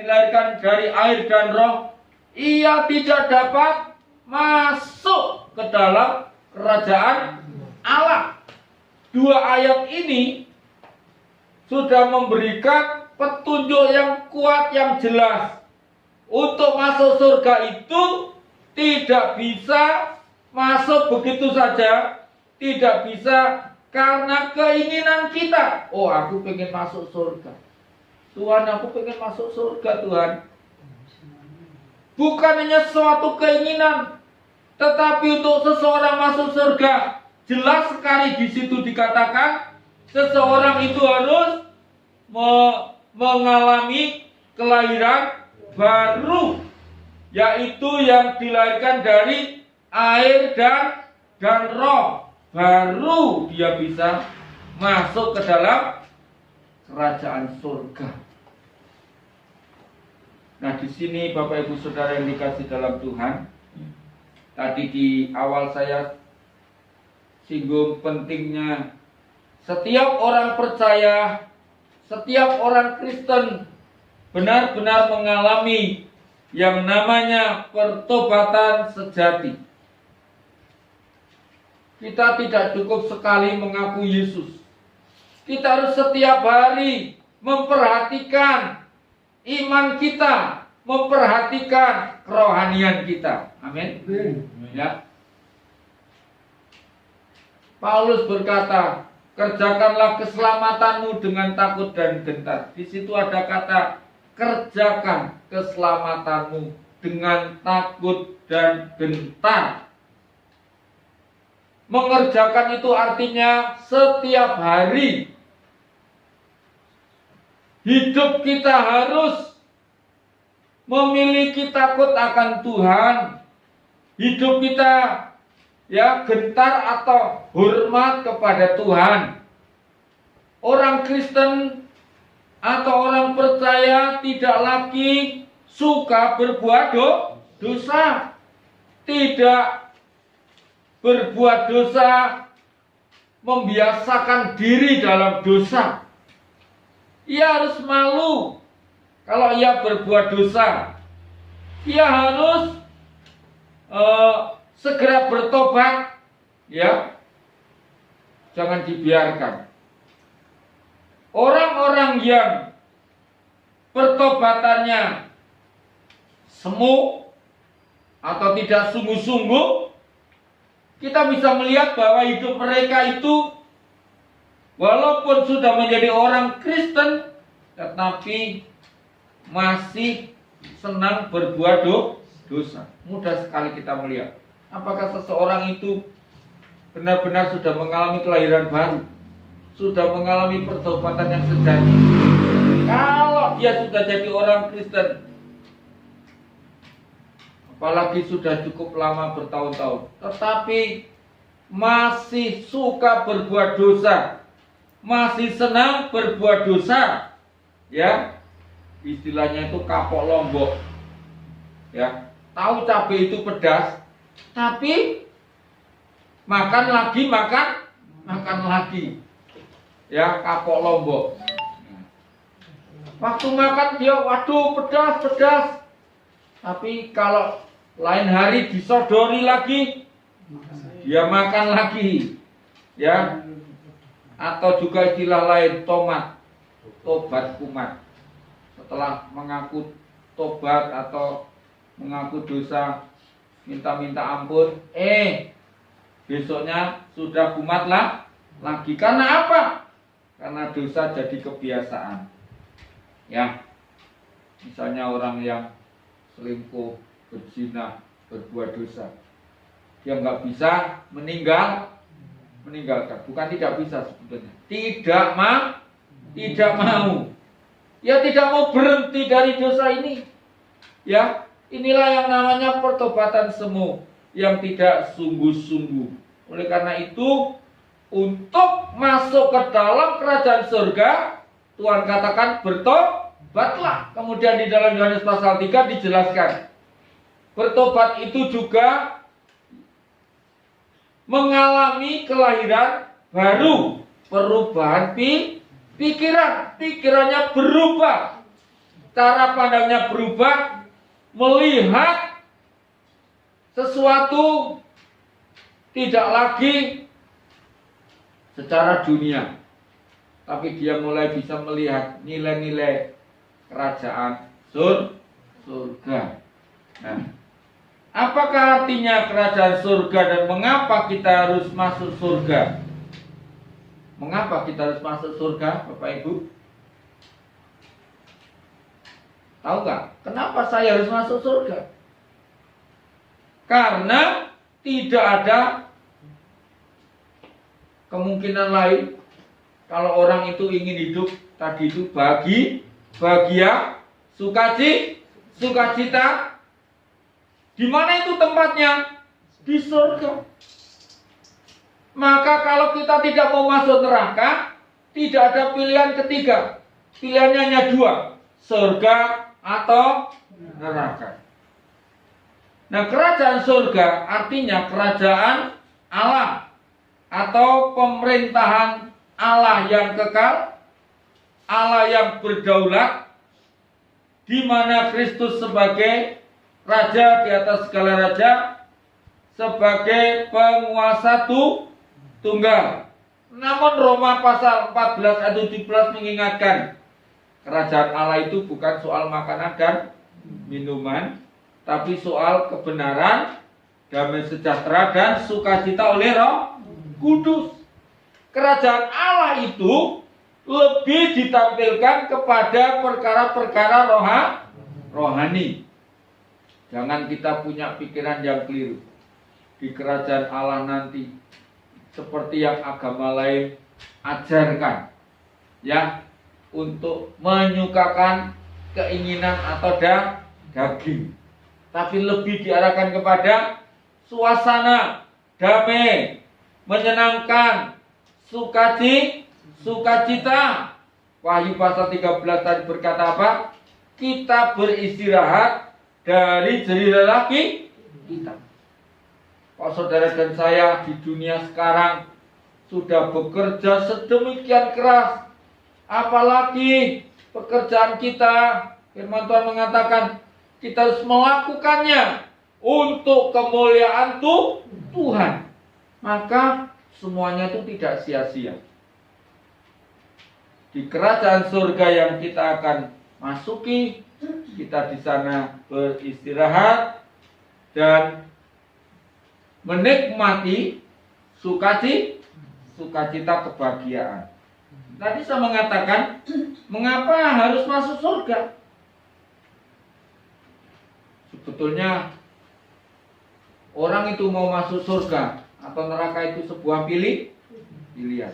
dilahirkan dari air dan roh, ia tidak dapat masuk ke dalam kerajaan Allah. Dua ayat ini sudah memberikan petunjuk yang kuat, yang jelas. Untuk masuk surga itu tidak bisa masuk begitu saja, tidak bisa karena keinginan kita. Oh, aku pengen masuk surga. Tuhan, aku pengen masuk surga, Tuhan. Bukan hanya suatu keinginan, tetapi untuk seseorang masuk surga, jelas sekali di situ dikatakan seseorang itu harus mengalami kelahiran baru, yaitu yang dilahirkan dari air dan roh. Baru dia bisa masuk ke dalam kerajaan surga. Nah, di sini Bapak Ibu Saudara yang dikasih dalam Tuhan, tadi di awal saya singgung pentingnya setiap orang percaya, setiap orang Kristen benar-benar mengalami yang namanya pertobatan sejati. Kita tidak cukup sekali mengaku Yesus. Kita harus setiap hari memperhatikan iman kita, memperhatikan kerohanian kita. Amin. Ya. Paulus berkata, kerjakanlah keselamatanmu dengan takut dan gentar. Di situ ada kata kerjakan keselamatanmu dengan takut dan gentar. Mengerjakan itu artinya setiap hari hidup kita harus memiliki takut akan Tuhan. Hidup kita gentar atau hormat kepada Tuhan. Orang Kristen atau orang percaya tidak lagi suka berbuat dosa. Tidak berbuat dosa, membiasakan diri dalam dosa. Ia harus malu kalau ia berbuat dosa. Ia harus segera bertobat, ya. Jangan dibiarkan. Orang-orang yang pertobatannya semu atau tidak sungguh-sungguh, kita bisa melihat bahwa hidup mereka itu walaupun sudah menjadi orang Kristen, tetapi masih senang berbuat dosa. Mudah sekali kita melihat apakah seseorang itu benar-benar sudah mengalami kelahiran baru, sudah mengalami pertobatan yang sejati. Kalau dia sudah jadi orang Kristen, apalagi sudah cukup lama bertahun-tahun, tetapi masih suka berbuat dosa, masih senang berbuat dosa, ya, istilahnya itu kapok lombok, ya, tahu cabai itu pedas, tapi makan lagi, ya, kapok lombok. Waktu makan dia, waduh, pedas, tapi kalau lain hari disodori lagi, dia makan lagi, ya. Atau juga istilah lain tobat kumat. Setelah mengaku tobat atau mengaku dosa, minta ampun, besoknya sudah kumat lagi. Karena apa? Karena dosa jadi kebiasaan. Ya, misalnya orang yang selingkuh, berzina, berbuat dosa, dia nggak bisa meninggalkan. Bukan tidak bisa sebetulnya, tidak mau. Ya, tidak mau berhenti dari dosa ini. Ya, inilah yang namanya pertobatan semu yang tidak sungguh-sungguh. Oleh karena itu, untuk masuk ke dalam kerajaan surga, Tuhan katakan bertobatlah. Kemudian di dalam Yohanes pasal 3 dijelaskan, bertobat itu juga mengalami kelahiran baru, perubahan pikirannya berubah. cara pandangnya berubah, melihat sesuatu tidak lagi secara dunia, tapi dia mulai bisa melihat nilai-nilai kerajaan surga. Nah, apakah artinya kerajaan surga dan mengapa kita harus masuk surga? Mengapa kita harus masuk surga, Bapak Ibu? Tahu nggak? Kenapa saya harus masuk surga? Karena tidak ada kemungkinan lain. Kalau orang itu ingin hidup tadi itu bahagia, sukacita. Di mana itu tempatnya? Di surga. Maka kalau kita tidak mau masuk neraka, tidak ada pilihan ketiga. Pilihannya hanya dua, surga atau neraka. Nah, kerajaan surga artinya kerajaan Allah atau pemerintahan Allah yang kekal, Allah yang berdaulat, di mana Kristus sebagai raja di atas segala raja, sebagai penguasa tunggal. Namun Roma pasal 14 ayat 17 mengingatkan, kerajaan Allah itu bukan soal makanan dan minuman, tapi soal kebenaran, damai sejahtera dan sukacita oleh Roh Kudus. Kerajaan Allah itu lebih ditampilkan kepada perkara-perkara rohani. Jangan kita punya pikiran yang keliru. Di kerajaan Allah nanti seperti yang agama lain ajarkan, ya, untuk menyukakan keinginan atau daging, tapi lebih diarahkan kepada suasana damai, menyenangkan, sukacita. Wahyu pasal 13 tadi berkata apa? Kita beristirahat dari jerih lelah kita. Kalau saudara dan saya di dunia sekarang sudah bekerja sedemikian keras, apalagi pekerjaan kita, firman Tuhan mengatakan kita harus melakukannya untuk kemuliaan Tuhan, maka semuanya itu tidak sia-sia. Di kerajaan surga yang kita akan masuki, kita di sana beristirahat dan menikmati sukacita kebahagiaan. Tadi saya mengatakan, mengapa harus masuk surga? Sebetulnya orang itu mau masuk surga atau neraka itu sebuah pilihan.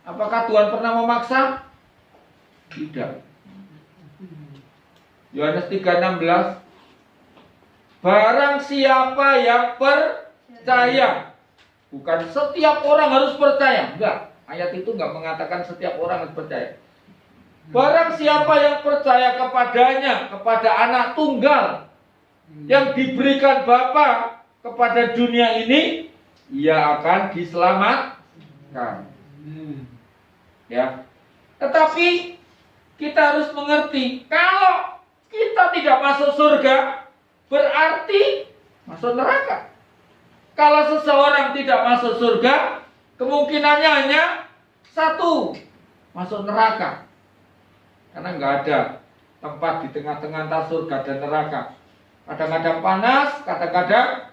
Apakah Tuhan pernah memaksa? Tidak. Yohanes 3:16, barang siapa yang percaya, bukan setiap orang harus percaya, enggak. Ayat itu enggak mengatakan setiap orang harus percaya. Barang siapa yang percaya kepadanya, kepada anak tunggal yang diberikan Bapa kepada dunia ini, ia akan diselamatkan. Ya. Tetapi kita harus mengerti, kalau kita tidak masuk surga, berarti masuk neraka. Kalau seseorang tidak masuk surga, kemungkinannya hanya satu, masuk neraka. Karena nggak ada tempat di tengah-tengah antara surga dan neraka. Kadang-kadang panas, kadang-kadang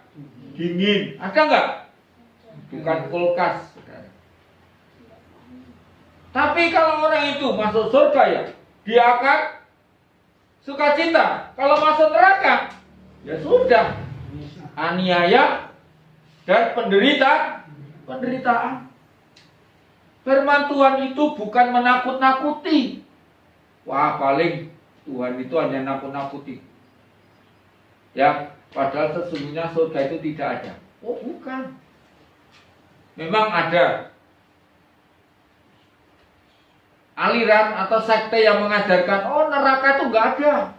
dingin. Ada nggak? Bukan kulkas. Tapi kalau orang itu masuk surga, ya, dia akan sukacita. Kalau masuk neraka, ya sudah, aniaya dan penderitaan. Firman Tuhan itu bukan menakut-nakuti. Wah, paling Tuhan itu hanya nakut-nakuti. Ya, padahal sesungguhnya surga itu tidak ada. Oh, bukan. Memang ada aliran atau sekte yang mengajarkan, oh, neraka itu nggak ada.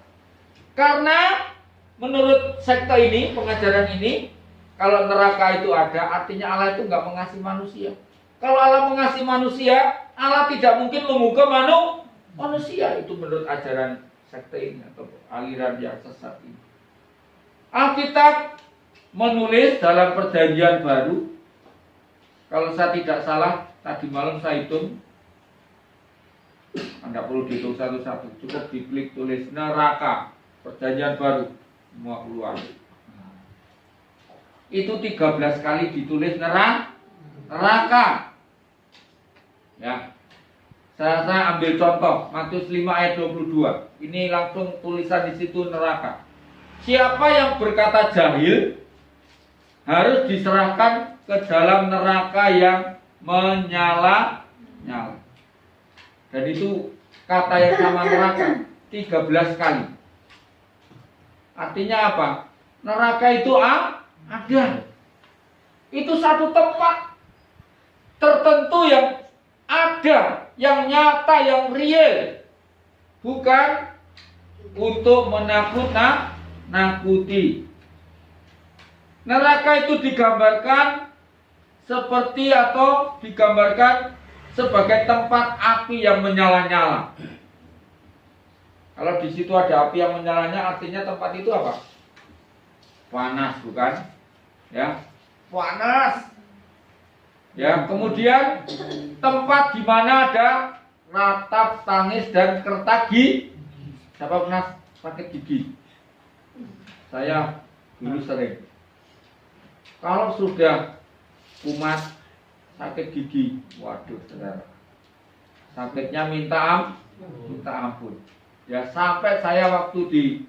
Karena menurut sekte ini, pengajaran ini, kalau neraka itu ada, artinya Allah itu nggak mengasihi manusia. Kalau Allah mengasihi manusia, Allah tidak mungkin menghukum manusia itu menurut ajaran sekte ini atau aliran yang sesat ini. Alkitab menulis dalam Perjanjian Baru, kalau saya tidak salah tadi malam saya hitung, Anda perlu dihitung satu-satu, cukup diklik tulis neraka Perjanjian Baru, semua keluar. Itu 13 kali ditulis neraka. Ya. Saya ambil contoh Matius 5 ayat 22. Ini langsung tulisan di situ neraka. Siapa yang berkata jahil harus diserahkan ke dalam neraka yang menyala-nyala. Dan itu kata yang sama neraka 13 kali. Artinya apa? Neraka itu ada. Itu satu tempat tertentu yang ada, yang nyata, yang real. Bukan untuk menakut-nakuti. Neraka itu digambarkan seperti atau digambarkan sebagai tempat api yang menyala-nyala. Kalau di situ ada api yang menyalanya, artinya tempat itu apa? Panas, bukan? Ya, panas. Ya, kemudian tempat di mana ada ratap, tangis dan kertak gigi. Siapa pernah sakit gigi? Saya dulu sering. Kalau sudah kumat, sakit gigi, waduh saudara, sakitnya minta ampun. Ya, sampai saya waktu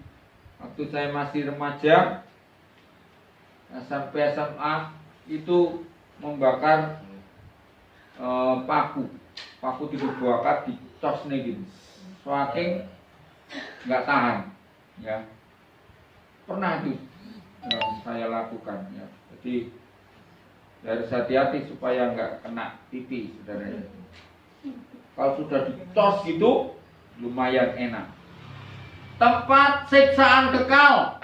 saya masih remaja, SMP SMA itu membakar paku dibakar di tos nih gitu, saking nggak tahan, ya pernah itu yang saya lakukan, ya. Jadi harus hati-hati supaya nggak kena pipi, saudara. Kalau sudah dicos gitu lumayan enak. Tempat siksaan kekal.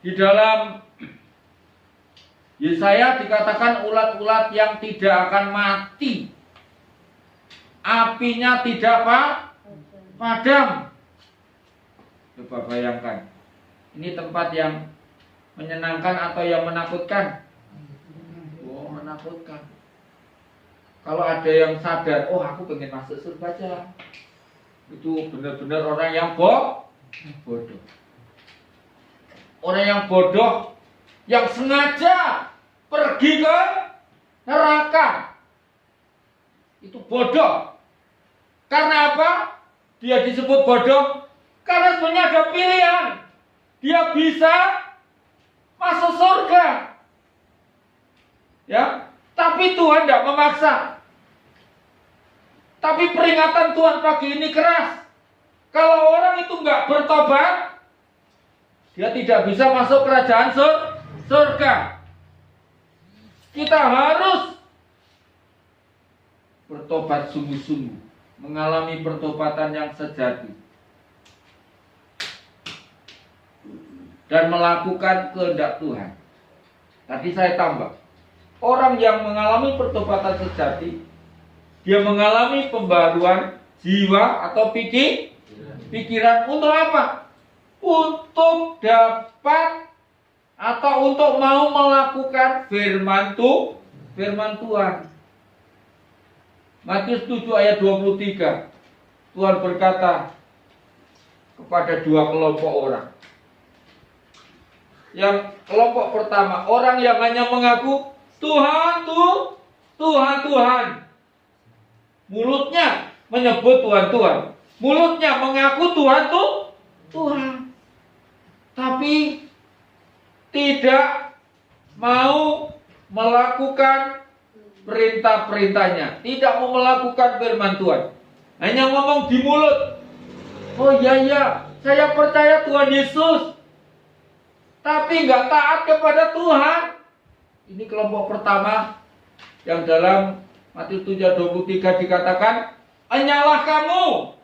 Di dalam Yesaya dikatakan ulat-ulat yang tidak akan mati, apinya tidak padam. Coba bayangkan, ini tempat yang menyenangkan atau yang menakutkan? Oh, menakutkan. Kalau ada yang sadar, oh aku pengen masuk surga aja, itu benar-benar orang yang bodoh. Orang yang bodoh, yang sengaja pergi ke neraka, itu bodoh. Karena apa? Dia disebut bodoh karena sebenarnya ada pilihan. Dia bisa masuk surga, ya. Tapi Tuhan tidak memaksa. Tapi peringatan Tuhan pagi ini keras. Kalau orang itu nggak bertobat, dia tidak bisa masuk kerajaan surga. Kita harus bertobat sungguh-sungguh, mengalami pertobatan yang sejati, dan melakukan kehendak Tuhan. Tadi saya tambah, orang yang mengalami pertobatan sejati, dia mengalami pembaruan jiwa atau pikiran untuk apa? Untuk dapat atau untuk mau melakukan firman Tuhan. Matius 7 ayat 23. Tuhan berkata kepada dua kelompok orang. Yang kelompok pertama, orang yang hanya mengaku Tuhan, Tuhan. Mulutnya menyebut Tuhan. Mulutnya mengaku Tuhan. Tapi tidak mau melakukan perintah-perintahnya, tidak mau melakukan firman Tuhan, hanya ngomong di mulut. Oh iya, saya percaya Tuhan Yesus, tapi nggak taat kepada Tuhan. Ini kelompok pertama yang dalam Matius 7:23 dikatakan, hanyalah kamu,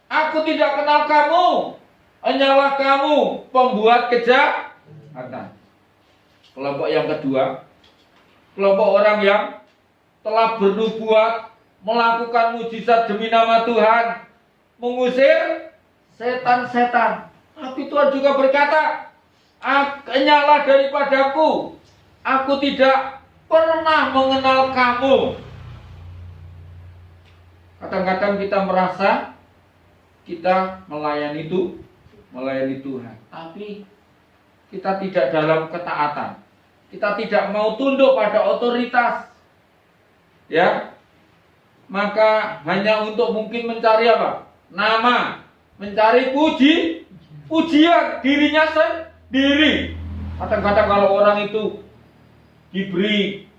aku tidak kenal kamu, hanyalah kamu pembuat kejahatan. Kelompok yang kedua, kelompok orang yang telah bernubuat melakukan mujizat demi nama Tuhan, mengusir setan-setan. Tapi Tuhan juga berkata, "Kenyalah daripadaku, aku tidak pernah mengenal kamu." Kadang-kadang kita merasa kita melayani Tuhan, tapi kita tidak dalam ketaatan. Kita tidak mau tunduk pada otoritas. Ya. Maka hanya untuk mungkin mencari apa? Nama, mencari pujian dirinya sendiri. Kadang-kadang kalau orang itu diberi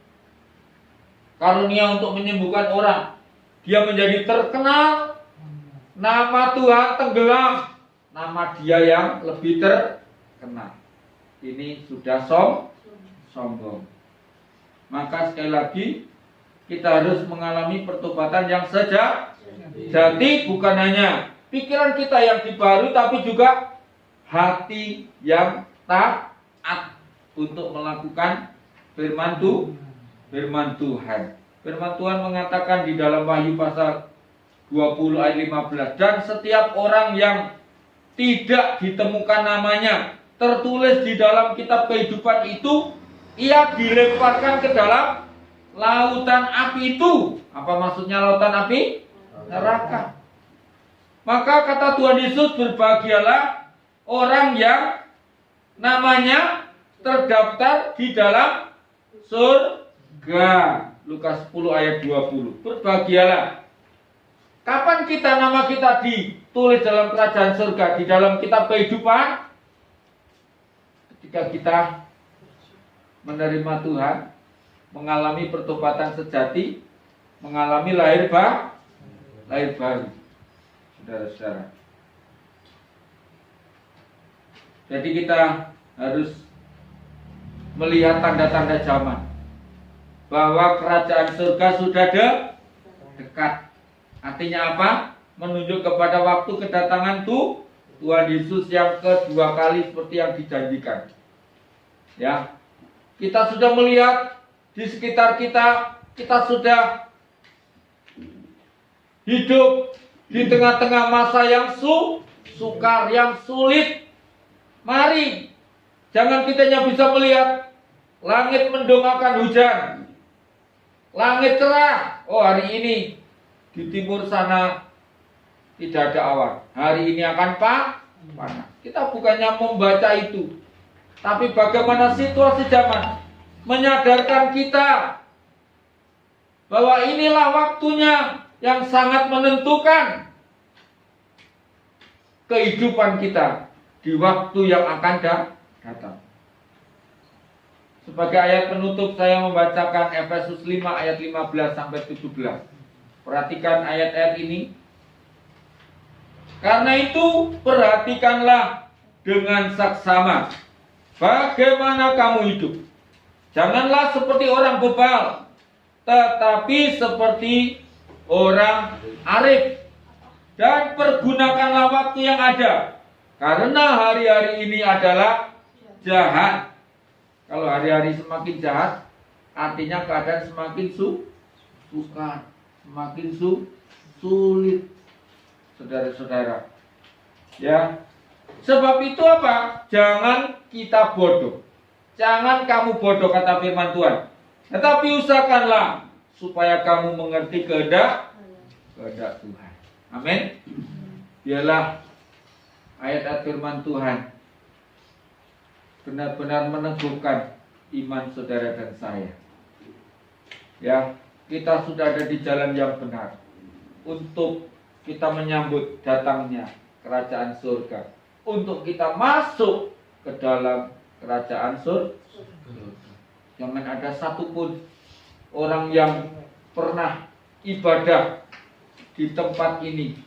karunia untuk menyembuhkan orang, dia menjadi terkenal, nama Tuhan tenggelam, nama dia yang lebih terkenal. Ini sudah sombong. Maka sekali lagi kita harus mengalami pertobatan yang sejati, bukan hanya pikiran kita yang dibaharui, tapi juga hati yang taat untuk melakukan firman Tuhan. Firman Tuhan mengatakan di dalam Wahyu pasal 20 ayat 15, dan setiap orang yang tidak ditemukan namanya tertulis di dalam kitab kehidupan itu, ia dilemparkan ke dalam lautan api itu. Apa maksudnya lautan api? Neraka. Maka kata Tuhan Yesus, berbahagialah orang yang namanya terdaftar di dalam surga. Lukas 10 ayat 20. Berbahagialah. Kapan nama kita ditulis dalam kerajaan surga, di dalam kitab kehidupan? Ketika kita menerima Tuhan, mengalami pertobatan sejati, mengalami lahir baru, saudara-saudara. Jadi kita harus melihat tanda-tanda zaman bahwa kerajaan surga sudah dekat. Artinya apa? Menunjuk kepada waktu kedatangan Tuhan Yesus yang kedua kali seperti yang dijanjikan. Ya, kita sudah melihat di sekitar kita, kita sudah hidup di tengah-tengah masa yang sukar, yang sulit. Mari, jangan kita hanya bisa melihat langit mendongakkan hujan, langit cerah. Oh, hari ini di timur sana tidak ada awan, hari ini akan panas. Kita bukannya membaca itu, tapi bagaimana situasi zaman menyadarkan kita bahwa inilah waktunya yang sangat menentukan kehidupan kita di waktu yang akan datang. Sebagai ayat penutup saya membacakan Efesus 5 ayat 15 sampai 17. Perhatikan ayat-ayat ini. Karena itu perhatikanlah dengan saksama bagaimana kamu hidup. Janganlah seperti orang bebal, tetapi seperti orang arif. Dan pergunakanlah waktu yang ada, karena hari-hari ini adalah jahat. Kalau hari-hari semakin jahat, artinya keadaan semakin sukar, semakin sulit, saudara-saudara. Ya, sebab itu apa? Jangan kita bodoh. Jangan kamu bodoh, kata firman Tuhan. Tetapi usahakanlah supaya kamu mengerti kehendak Tuhan. Amin. Biarlah ayat-ayat firman Tuhan benar-benar meneguhkan iman saudara dan saya. Ya, kita sudah ada di jalan yang benar untuk kita menyambut datangnya kerajaan surga, untuk kita masuk ke dalam kerajaan surga. Jangan ada satupun orang yang pernah ibadah di tempat ini,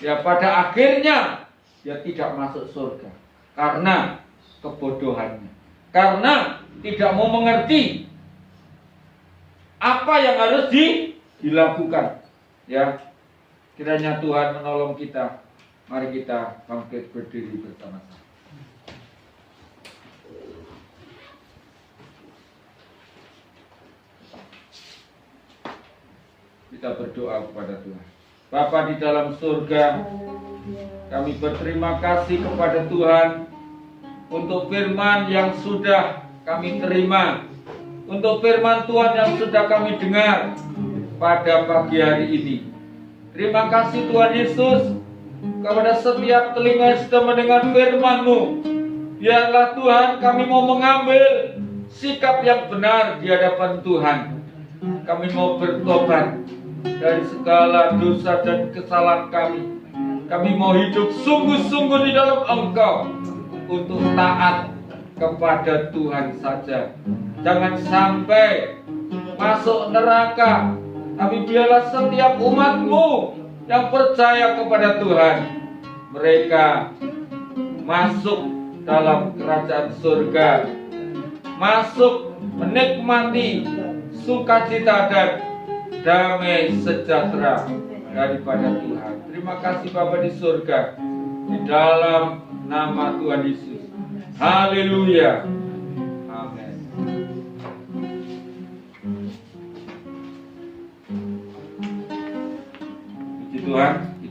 ya pada akhirnya dia tidak masuk surga karena kebodohannya, karena tidak mau mengerti apa yang harus dilakukan. Ya, kiranya Tuhan menolong kita. Mari kita bangkit berdiri bersama-sama. Kita berdoa kepada Tuhan. Bapa di dalam surga, kami berterima kasih kepada Tuhan untuk firman yang sudah kami terima, untuk firman Tuhan yang sudah kami dengar pada pagi hari ini. Terima kasih Tuhan Yesus kepada setiap telinga yang sudah mendengar firman-Mu. Biarlah Tuhan kami mau mengambil sikap yang benar di hadapan Tuhan. Kami mau bertobat dari segala dosa dan kesalahan kami. Kami mau hidup sungguh-sungguh di dalam Engkau untuk taat kepada Tuhan saja. Jangan sampai masuk neraka. Tapi biarlah setiap umat-Mu yang percaya kepada Tuhan, mereka masuk dalam kerajaan surga, masuk menikmati sukacita dan damai sejahtera daripada Tuhan. Terima kasih Bapa di surga, di dalam nama Tuhan Yesus. Haleluya. Amin. Puji Tuhan.